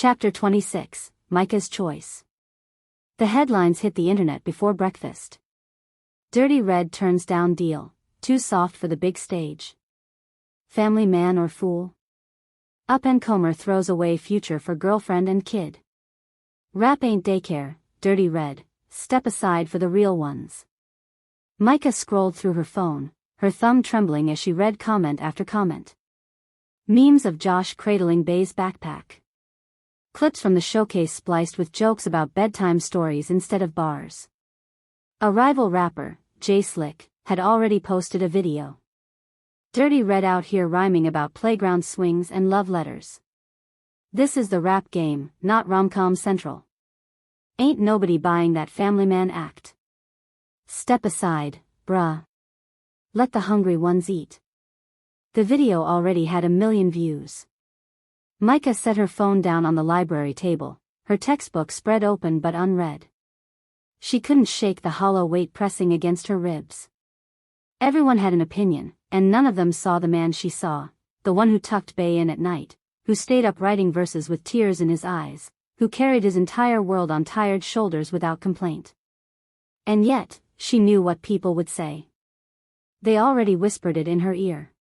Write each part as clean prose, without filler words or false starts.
Chapter 26, Mica's Choice. The headlines hit the internet before breakfast. Dirty Red turns down deal, too soft for the big stage. Family man or fool? Up-and-comer throws away future for girlfriend and kid. Rap ain't daycare, Dirty Red, step aside for the real ones. Mica scrolled through her phone, her thumb trembling as she read comment after comment. Memes of Josh cradling Bay's backpack. Clips from the showcase spliced with jokes about bedtime stories instead of bars. A rival rapper, Jay Slick, had already posted a video. Dirty Red out here rhyming about playground swings and love letters. This is the rap game, not rom-com central. Ain't nobody buying that family man act. Step aside, bruh. Let the hungry ones eat. The video already had 1 million views. Mica set her phone down on the library table, her textbook spread open but unread. She couldn't shake the hollow weight pressing against her ribs. Everyone had an opinion, and none of them saw the man she saw, the one who tucked Bay in at night, who stayed up writing verses with tears in his eyes, who carried his entire world on tired shoulders without complaint. And yet, she knew what people would say. They already whispered it in her ear.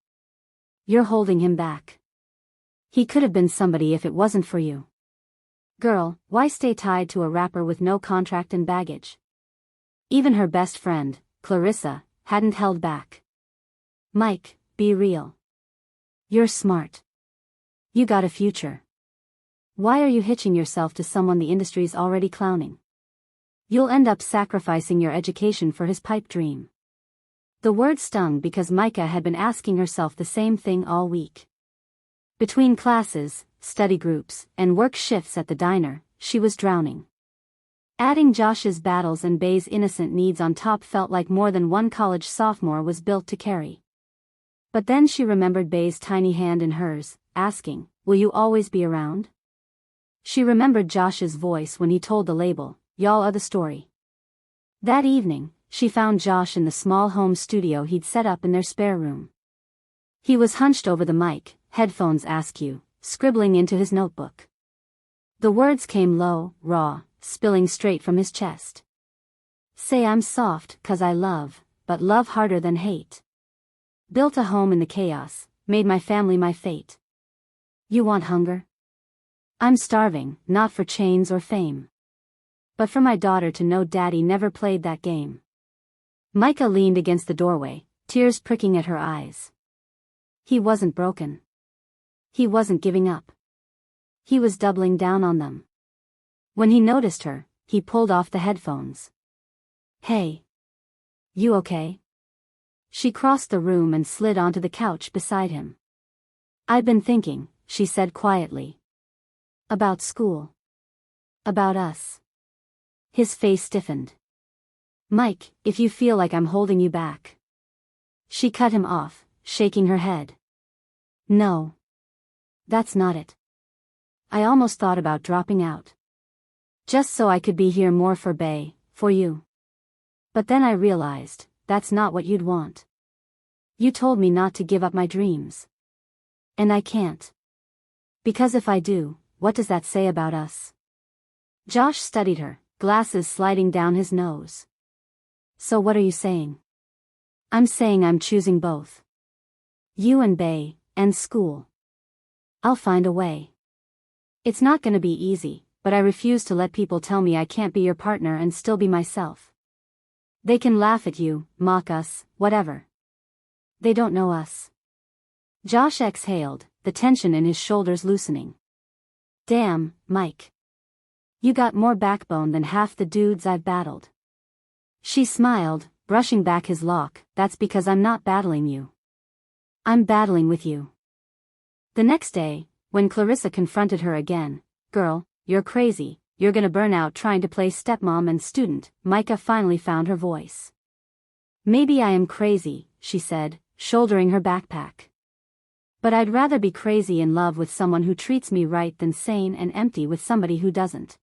You're holding him back. He could have been somebody if it wasn't for you. Girl, why stay tied to a rapper with no contract and baggage? Even her best friend, Clarissa, hadn't held back. Mike, be real. You're smart. You got a future. Why are you hitching yourself to someone the industry's already clowning? You'll end up sacrificing your education for his pipe dream. The word stung because Mica had been asking herself the same thing all week. Between classes, study groups, and work shifts at the diner, she was drowning. Adding Josh's battles and Bay's innocent needs on top felt like more than one college sophomore was built to carry. But then she remembered Bay's tiny hand in hers, asking, "Will you always be around?" She remembered Josh's voice when he told the label, "Y'all are the story." That evening, she found Josh in the small home studio he'd set up in their spare room. He was hunched over the mic, headphones askew, scribbling into his notebook. The words came low, raw, spilling straight from his chest. Say I'm soft 'cause I love, but love harder than hate. Built a home in the chaos, made my family my fate. You want hunger? I'm starving, not for chains or fame. But for my daughter to know daddy never played that game. Mica leaned against the doorway, tears pricking at her eyes. He wasn't broken. He wasn't giving up. He was doubling down on them. When he noticed her, he pulled off the headphones. Hey. You okay? She crossed the room and slid onto the couch beside him. I've been thinking, she said quietly. About school. About us. His face stiffened. Mike, if you feel like I'm holding you back. She cut him off, shaking her head. No. That's not it. I almost thought about dropping out. Just so I could be here more for Bay, for you. But then I realized, that's not what you'd want. You told me not to give up my dreams. And I can't. Because if I do, what does that say about us? Josh studied her, glasses sliding down his nose. So what are you saying? I'm saying I'm choosing both. You and Bay, and school. I'll find a way. It's not gonna be easy, but I refuse to let people tell me I can't be your partner and still be myself. They can laugh at you, mock us, whatever. They don't know us. Josh exhaled, the tension in his shoulders loosening. Damn, Mike. You got more backbone than half the dudes I've battled. She smiled, brushing back his lock. That's because I'm not battling you. I'm battling with you. The next day, when Clarissa confronted her again, girl, you're crazy, you're gonna burn out trying to play stepmom and student, Mica finally found her voice. Maybe I am crazy, she said, shouldering her backpack. But I'd rather be crazy in love with someone who treats me right than sane and empty with somebody who doesn't.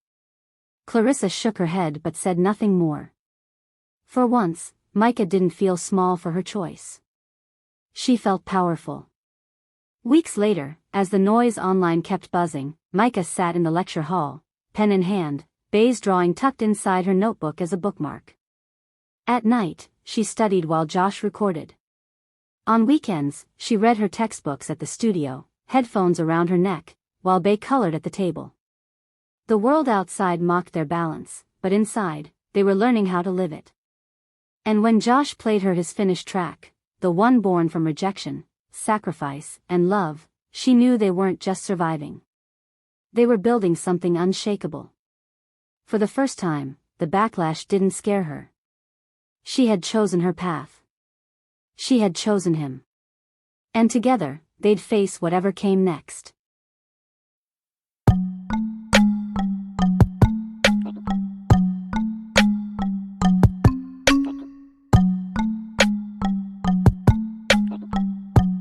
Clarissa shook her head but said nothing more. For once, Mica didn't feel small for her choice. She felt powerful. Weeks later, as the noise online kept buzzing, Mica sat in the lecture hall, pen in hand, Bay's drawing tucked inside her notebook as a bookmark. At night, she studied while Josh recorded. On weekends, she read her textbooks at the studio, headphones around her neck, while Bay colored at the table. The world outside mocked their balance, but inside, they were learning how to live it. And when Josh played her his finished track, the one born from rejection, sacrifice, and love, she knew they weren't just surviving. They were building something unshakable. For the first time, the backlash didn't scare her. She had chosen her path. She had chosen him. And together, they'd face whatever came next.